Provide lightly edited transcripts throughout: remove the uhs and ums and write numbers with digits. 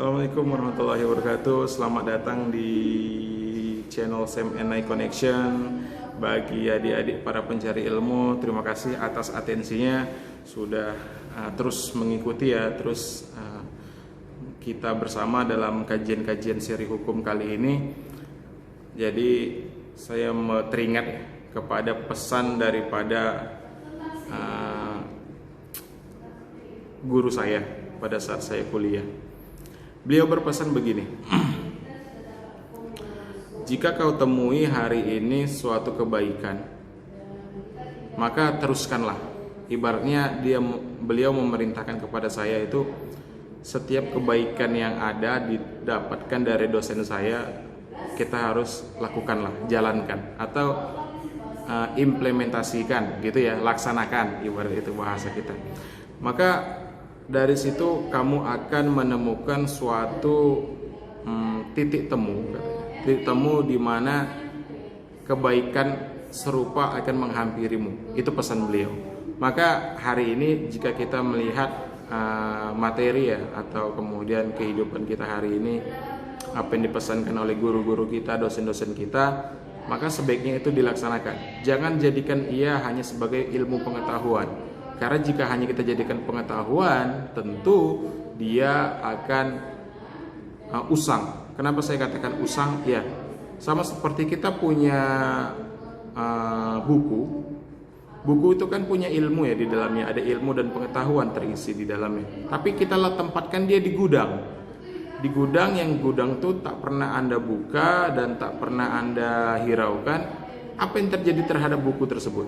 Assalamualaikum warahmatullahi wabarakatuh. Selamat datang di channel Sam and I Connection. Bagi adik-adik para pencari ilmu, terima kasih atas atensinya sudah terus mengikuti ya. Kita bersama dalam kajian-kajian seri hukum kali ini. Jadi saya teringat kepada pesan daripada guru saya pada saat saya kuliah. Beliau berpesan begini, jika kau temui hari ini suatu kebaikan, maka teruskanlah. Ibaratnya beliau memerintahkan kepada saya itu, setiap kebaikan yang ada didapatkan dari dosen saya, kita harus lakukanlah, jalankan, atau implementasikan gitu ya, laksanakan, ibarat itu bahasa kita. Maka dari situ kamu akan menemukan suatu titik temu di mana kebaikan serupa akan menghampirimu. Itu pesan beliau. Maka hari ini jika kita melihat materi ya, atau kemudian kehidupan kita hari ini, apa yang dipesankan oleh guru-guru kita, dosen-dosen kita, maka sebaiknya itu dilaksanakan. Jangan jadikan ia hanya sebagai ilmu pengetahuan. Karena jika hanya kita jadikan pengetahuan, tentu dia akan usang. Kenapa saya katakan usang? Ya, sama seperti kita punya buku. Buku itu kan punya ilmu ya di dalamnya. Ada ilmu dan pengetahuan terisi di dalamnya. Tapi kita tempatkan dia di gudang. Di gudang yang itu tak pernah Anda buka dan tak pernah Anda hiraukan. Apa yang terjadi terhadap buku tersebut?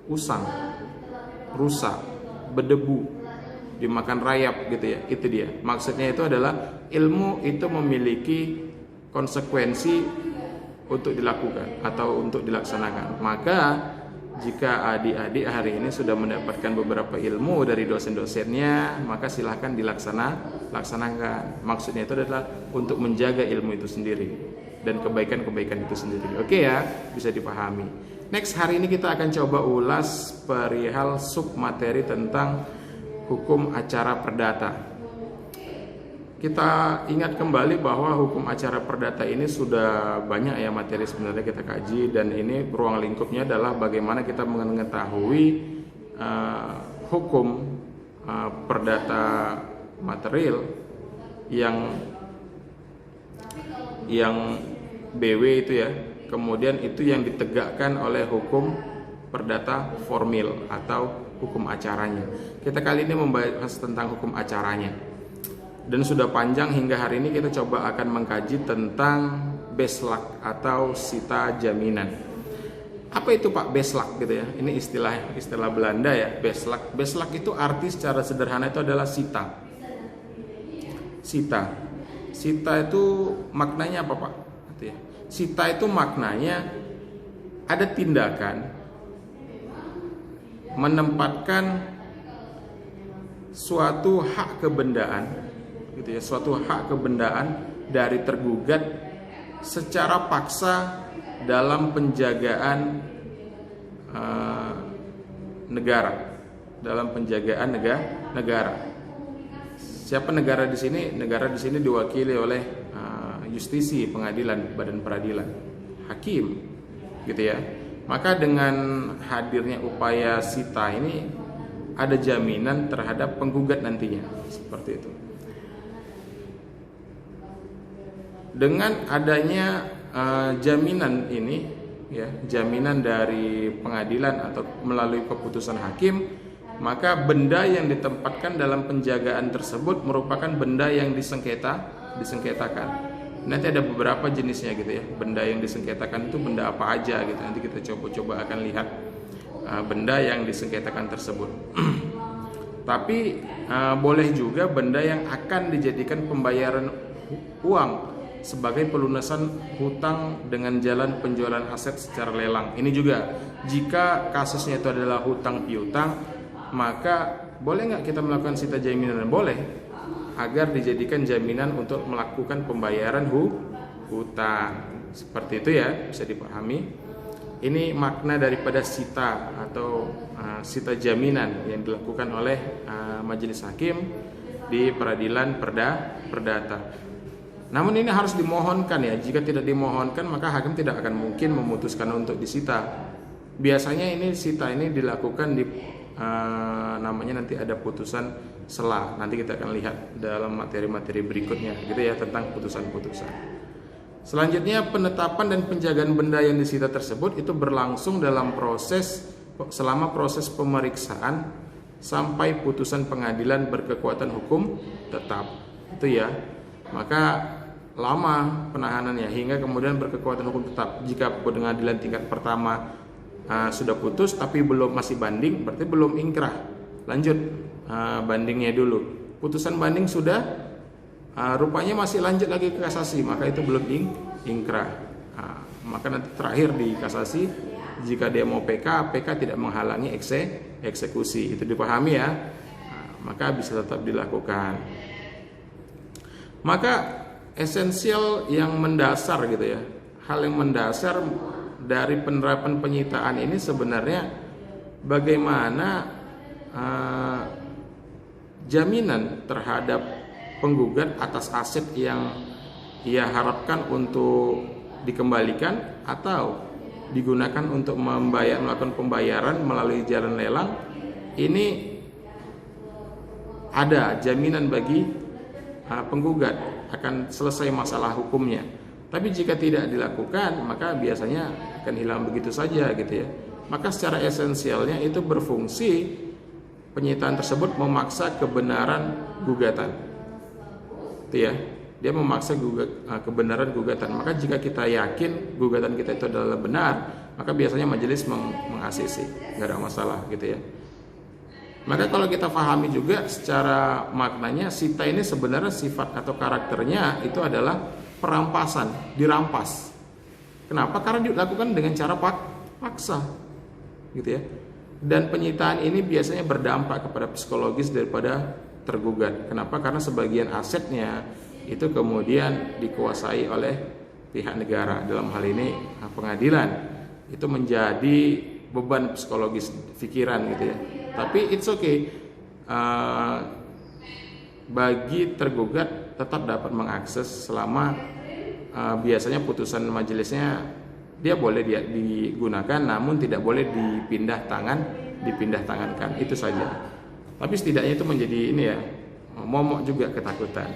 Usang, rusak, berdebu, dimakan rayap gitu ya. Itu dia. Maksudnya itu adalah ilmu itu memiliki konsekuensi untuk dilakukan atau untuk dilaksanakan. Maka jika adik-adik hari ini sudah mendapatkan beberapa ilmu dari dosen-dosennya, maka silahkan laksanakan. Maksudnya itu adalah untuk menjaga ilmu itu sendiri dan kebaikan-kebaikan itu sendiri. Oke ya, bisa dipahami. Next, hari ini kita akan coba ulas perihal submateri tentang hukum acara perdata. Kita ingat kembali bahwa hukum acara perdata ini sudah banyak ya materi sebenarnya kita kaji, dan ini ruang lingkupnya adalah bagaimana kita mengetahui hukum perdata material yang BW itu ya. Kemudian itu yang ditegakkan oleh hukum perdata formil atau hukum acaranya. Kita kali ini membahas tentang hukum acaranya. Dan sudah panjang hingga hari ini kita coba akan mengkaji tentang beslak atau sita jaminan. Apa itu Pak beslak gitu ya? Ini istilah Belanda ya, beslak. Beslak itu arti secara sederhana itu adalah sita. Sita itu maknanya apa Pak? Gitu ya. Sita itu maknanya ada tindakan menempatkan suatu hak kebendaan, gitu ya, suatu hak kebendaan dari tergugat secara paksa dalam penjagaan negara, dalam penjagaan negara. Siapa negara di sini? Negara di sini diwakili oleh justisi, pengadilan, badan peradilan, hakim, gitu ya. Maka dengan hadirnya upaya sita ini ada jaminan terhadap penggugat nantinya, seperti itu. Dengan adanya jaminan ini, ya, jaminan dari pengadilan atau melalui keputusan hakim, maka benda yang ditempatkan dalam penjagaan tersebut merupakan benda yang disengketakan. Nanti ada beberapa jenisnya gitu ya. Benda yang disengketakan itu benda apa aja gitu. Nanti kita coba akan lihat benda yang disengketakan tersebut. Tapi boleh juga benda yang akan dijadikan pembayaran uang sebagai pelunasan hutang dengan jalan penjualan aset secara lelang. Ini juga jika kasusnya itu adalah hutang piutang, maka boleh nggak kita melakukan sita jaminan? Boleh, agar dijadikan jaminan untuk melakukan pembayaran hutang. Seperti itu ya, bisa dipahami. Ini makna daripada sita atau sita jaminan yang dilakukan oleh majelis hakim di peradilan perdata. Namun ini harus dimohonkan ya. Jika tidak dimohonkan maka hakim tidak akan mungkin memutuskan untuk disita. Biasanya ini sita ini dilakukan di namanya nanti ada putusan sela. Nanti kita akan lihat dalam materi-materi berikutnya gitu ya tentang putusan-putusan. Selanjutnya penetapan dan penjagaan benda yang disita tersebut itu berlangsung dalam selama proses pemeriksaan sampai putusan pengadilan berkekuatan hukum tetap. Itu ya. Maka lama penahanannya hingga kemudian berkekuatan hukum tetap. Jika pengadilan tingkat pertama sudah putus tapi masih banding, berarti belum ingkrah. Lanjut bandingnya dulu. Putusan banding sudah, rupanya masih lanjut lagi ke kasasi, maka itu belum ingkrah. Maka nanti terakhir di kasasi, jika dia mau PK tidak menghalangi eksekusi. Itu dipahami ya. Maka bisa tetap dilakukan. Maka esensial yang mendasar gitu ya, hal yang mendasar dari penerapan penyitaan ini sebenarnya bagaimana jaminan terhadap penggugat atas aset yang ia harapkan untuk dikembalikan atau digunakan untuk melakukan pembayaran melalui jalan lelang. Ini ada jaminan bagi penggugat akan selesai masalah hukumnya. Tapi jika tidak dilakukan maka biasanya akan hilang begitu saja gitu ya. Maka secara esensialnya itu berfungsi penyitaan tersebut memaksa kebenaran gugatan. Itu ya. Dia memaksa kebenaran gugatan. Maka jika kita yakin gugatan kita itu adalah benar, maka biasanya majelis meng-ACC, nggak ada masalah gitu ya. Maka kalau kita pahami juga secara maknanya, sita ini sebenarnya sifat atau karakternya itu adalah perampasan, dirampas. Kenapa? Karena dilakukan dengan cara paksa, gitu ya. Dan penyitaan ini biasanya berdampak kepada psikologis daripada tergugat. Kenapa? Karena sebagian asetnya itu kemudian dikuasai oleh pihak negara, dalam hal ini pengadilan. Itu menjadi beban psikologis pikiran gitu ya. Tapi it's okay, bagi tergugat tetap dapat mengakses selama biasanya putusan majelisnya dia boleh digunakan, namun tidak boleh dipindah tangankan, itu saja. Tapi setidaknya itu menjadi ini ya, momok juga ketakutan.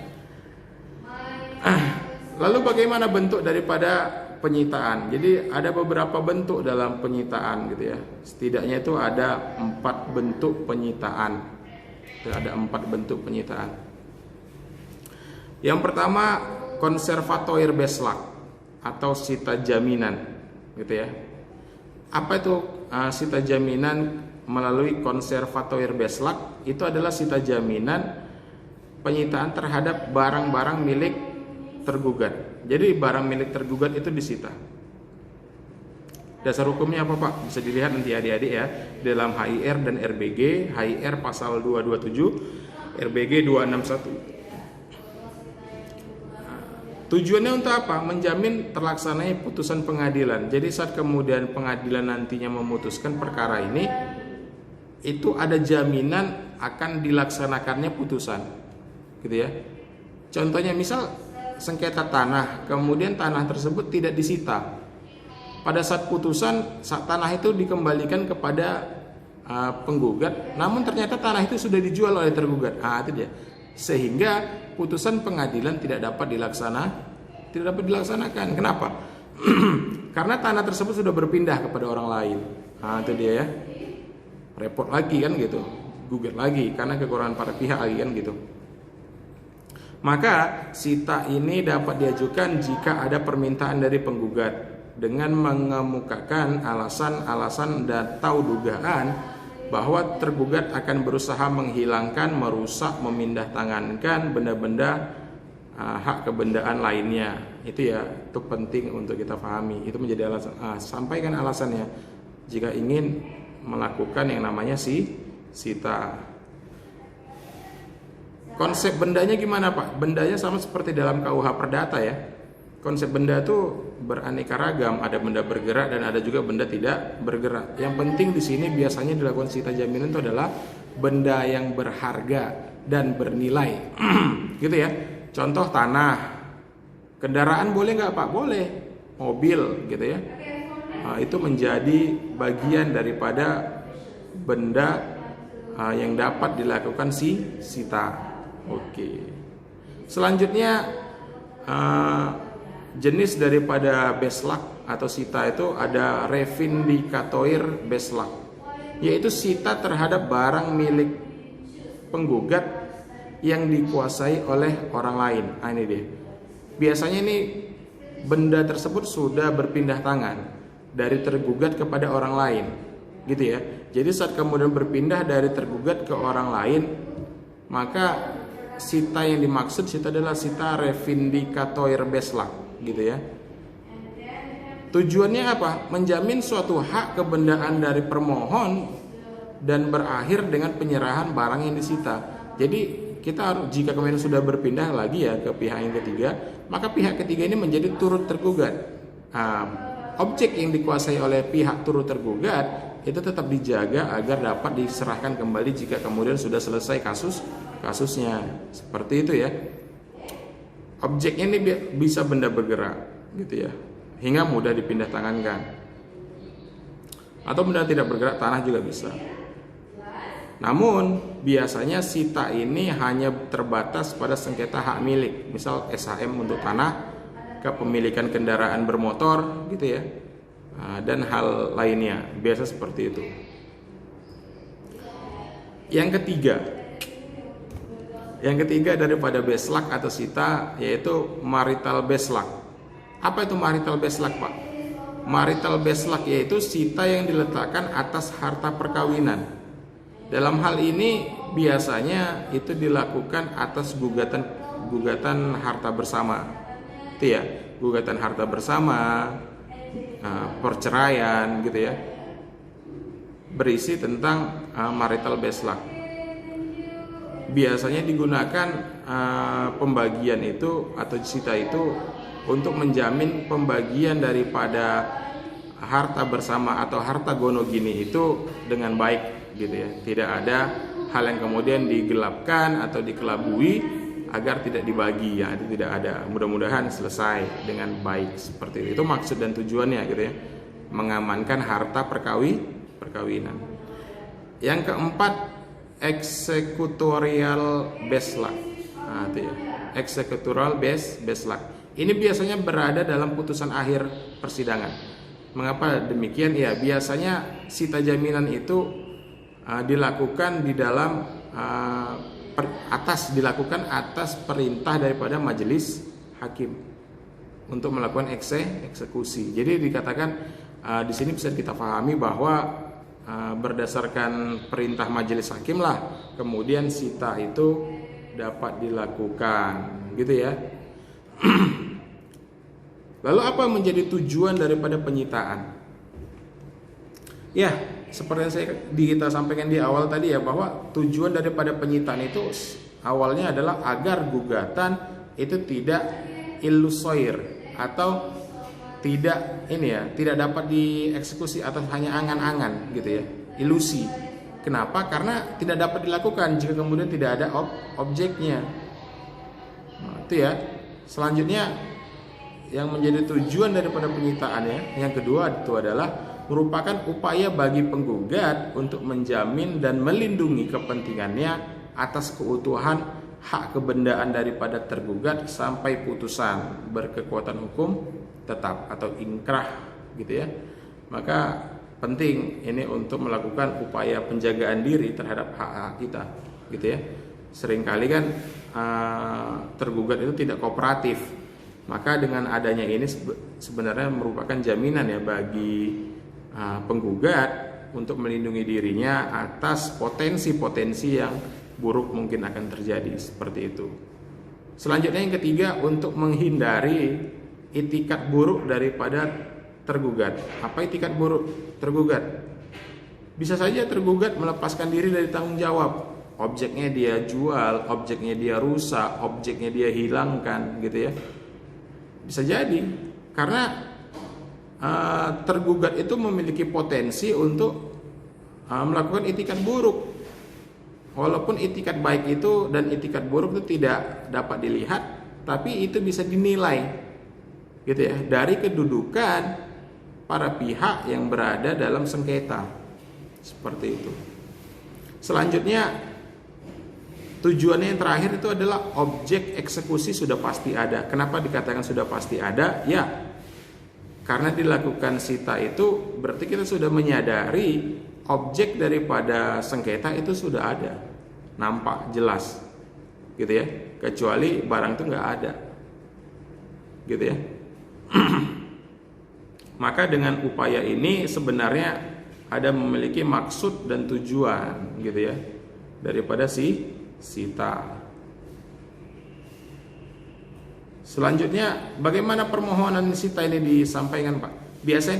Lalu bagaimana bentuk daripada penyitaan? Jadi ada beberapa bentuk dalam penyitaan gitu ya. Setidaknya itu ada 4 bentuk penyitaan. Ada 4 bentuk penyitaan. Yang pertama, konservatoir beslak atau sita jaminan gitu ya. Apa itu sita jaminan melalui konservatoir beslak? Itu adalah sita jaminan penyitaan terhadap barang-barang milik tergugat. Jadi barang milik tergugat itu disita. Dasar hukumnya apa Pak? Bisa dilihat nanti adik-adik ya, dalam HIR dan RBG. HIR pasal 227, RBG 261. Tujuannya untuk apa? Menjamin terlaksananya putusan pengadilan. Jadi saat kemudian pengadilan nantinya memutuskan perkara ini, itu ada jaminan akan dilaksanakannya putusan. Gitu ya. Contohnya misal sengketa tanah, kemudian tanah tersebut tidak disita. Pada saat putusan, tanah itu dikembalikan kepada penggugat, namun ternyata tanah itu sudah dijual oleh tergugat. Itu dia. Sehingga putusan pengadilan tidak dapat dilaksanakan. Kenapa? Karena tanah tersebut sudah berpindah kepada orang lain. Itu dia ya. Repot lagi kan gitu. Gugat lagi karena kekurangan para pihak lagi kan gitu. Maka sita ini dapat diajukan jika ada permintaan dari penggugat dengan mengemukakan alasan-alasan dan atau dugaan bahwa tergugat akan berusaha menghilangkan, merusak, memindahtangankan benda-benda hak kebendaan lainnya. Itu ya, itu penting untuk kita pahami. Itu menjadi alasan. Sampaikan alasannya jika ingin melakukan yang namanya sita. Konsep bendanya gimana Pak? Bendanya sama seperti dalam KUH Perdata ya. Konsep benda itu beraneka ragam, ada benda bergerak dan ada juga benda tidak bergerak. Yang penting di sini biasanya dilakukan sita jaminan itu adalah benda yang berharga, dan bernilai. Gitu ya. Contoh tanah, kendaraan boleh nggak Pak? Boleh. Mobil gitu ya. Itu menjadi bagian daripada benda yang dapat dilakukan sita. Oke. Selanjutnya jenis daripada beslak atau sita itu ada revindicatoir beslak, yaitu sita terhadap barang milik penggugat yang dikuasai oleh orang lain. Ini dia. Biasanya ini benda tersebut sudah berpindah tangan dari tergugat kepada orang lain, gitu ya. Jadi saat kemudian berpindah dari tergugat ke orang lain, maka sita yang dimaksud sita adalah sita revindicatoir beslak, gitu ya. Tujuannya apa? Menjamin suatu hak kebendaan dari permohon dan berakhir dengan penyerahan barang yang disita. Jadi kita harus, jika kemudian sudah berpindah lagi ya ke pihak yang ketiga, maka pihak ketiga ini menjadi turut tergugat. Objek yang dikuasai oleh pihak turut tergugat itu tetap dijaga agar dapat diserahkan kembali jika kemudian sudah selesai kasusnya. Seperti itu ya. Objeknya ini bisa benda bergerak, gitu ya, hingga mudah dipindah tangankan. Atau benda tidak bergerak, tanah juga bisa. Namun biasanya sita ini hanya terbatas pada sengketa hak milik, misal SHM untuk tanah, kepemilikan kendaraan bermotor, gitu ya, dan hal lainnya. Biasa seperti itu. Yang ketiga daripada beslak atau sita yaitu marital beslak. Apa itu marital beslak, Pak? Marital beslak yaitu sita yang diletakkan atas harta perkawinan. Dalam hal ini biasanya itu dilakukan atas gugatan harta bersama. Itu ya, gugatan harta bersama, perceraian, gitu ya. Berisi tentang marital beslak. Biasanya digunakan pembagian itu atau sita itu untuk menjamin pembagian daripada harta bersama atau harta gonogini itu dengan baik, gitu ya. Tidak ada hal yang kemudian digelapkan atau dikelabui agar tidak dibagi, ya, itu tidak ada. Mudah-mudahan selesai dengan baik. Seperti itu. Itu maksud dan tujuannya, gitu ya. Mengamankan harta perkawinan. Yang keempat, eksekutorial beslak. Itu ya. Eksekutorial beslak. Ini biasanya berada dalam putusan akhir persidangan. Mengapa demikian? Ya, biasanya sita jaminan itu dilakukan di dalam dilakukan atas perintah daripada majelis hakim untuk melakukan eksekusi. Jadi dikatakan di sini bisa kita pahami bahwa berdasarkan perintah majelis hakim lah kemudian sita itu dapat dilakukan, gitu ya. Lalu apa menjadi tujuan daripada penyitaan? Ya, seperti yang kita sampaikan di awal tadi ya, bahwa tujuan daripada penyitaan itu awalnya adalah agar gugatan itu tidak ilusoir atau tidak tidak dapat dieksekusi atau hanya angan-angan, gitu ya, ilusi. Kenapa? Karena tidak dapat dilakukan jika kemudian tidak ada objeknya. Itu ya. Selanjutnya yang menjadi tujuan daripada penyitaannya, yang kedua itu adalah merupakan upaya bagi penggugat untuk menjamin dan melindungi kepentingannya atas keutuhan hak kebendaan daripada tergugat sampai putusan berkekuatan hukum tetap atau ingkrah, gitu ya. Maka penting ini untuk melakukan upaya penjagaan diri terhadap hak-hak kita, gitu ya. Seringkali kan tergugat itu tidak kooperatif. Maka dengan adanya ini sebenarnya merupakan jaminan ya bagi penggugat untuk melindungi dirinya atas potensi-potensi yang buruk mungkin akan terjadi, seperti itu. Selanjutnya yang ketiga, untuk menghindari itikat buruk daripada tergugat. Apa itikat buruk tergugat? Bisa saja tergugat melepaskan diri dari tanggung jawab. Objeknya dia jual, objeknya dia rusak, objeknya dia hilangkan, gitu ya. Bisa jadi karena tergugat itu memiliki potensi untuk melakukan itikat buruk. Walaupun itikat baik itu dan itikat buruk itu tidak dapat dilihat, tapi itu bisa dinilai, gitu ya, dari kedudukan para pihak yang berada dalam sengketa, seperti itu. Selanjutnya, tujuannya yang terakhir itu adalah objek eksekusi sudah pasti ada. Kenapa dikatakan sudah pasti ada? Ya, karena dilakukan sita itu berarti kita sudah menyadari objek daripada sengketa itu sudah ada, nampak jelas, gitu ya. Kecuali barang itu nggak ada, gitu ya. Maka dengan upaya ini sebenarnya ada memiliki maksud dan tujuan, gitu ya, daripada si sita. Selanjutnya, bagaimana permohonan sita ini disampaikan, Pak? Biasanya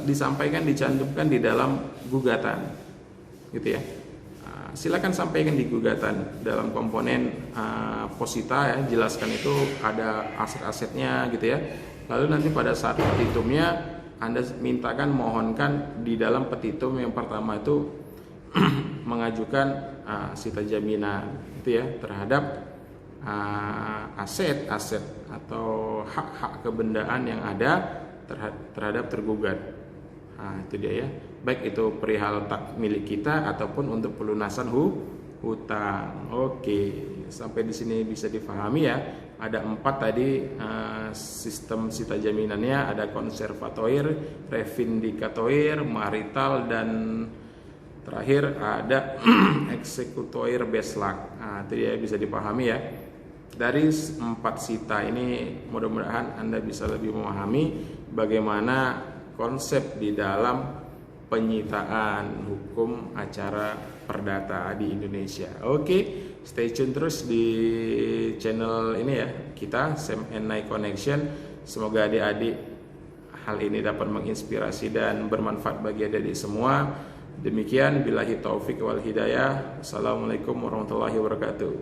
disampaikan, dicantumkan di dalam gugatan, gitu ya. Silakan sampaikan di gugatan dalam komponen posita, ya, jelaskan itu ada aset-asetnya, gitu ya. Lalu nanti pada saat petitumnya Anda mintakan, mohonkan di dalam petitum yang pertama itu mengajukan sita jaminan, gitu ya, terhadap aset-aset atau hak-hak kebendaan yang ada terhadap tergugat. Itu dia ya. Baik itu perihal tak milik kita ataupun untuk pelunasan hutang. Oke, sampai di sini bisa difahami ya. Ada 4 tadi sistem sita jaminannya, ada konservatoir, revindikatoir, marital, dan terakhir ada eksekutoir beslak. Itu ya, bisa dipahami ya. Dari 4 sita ini mudah-mudahan Anda bisa lebih memahami bagaimana konsep di dalam penyitaan hukum acara perdata di Indonesia. Oke, stay tune terus di channel ini ya, kita Sam and Nai Connection. Semoga adik-adik hal ini dapat menginspirasi dan bermanfaat bagi adik-adik semua. Demikian, billahi taufik wal hidayah. Assalamualaikum warahmatullahi wabarakatuh.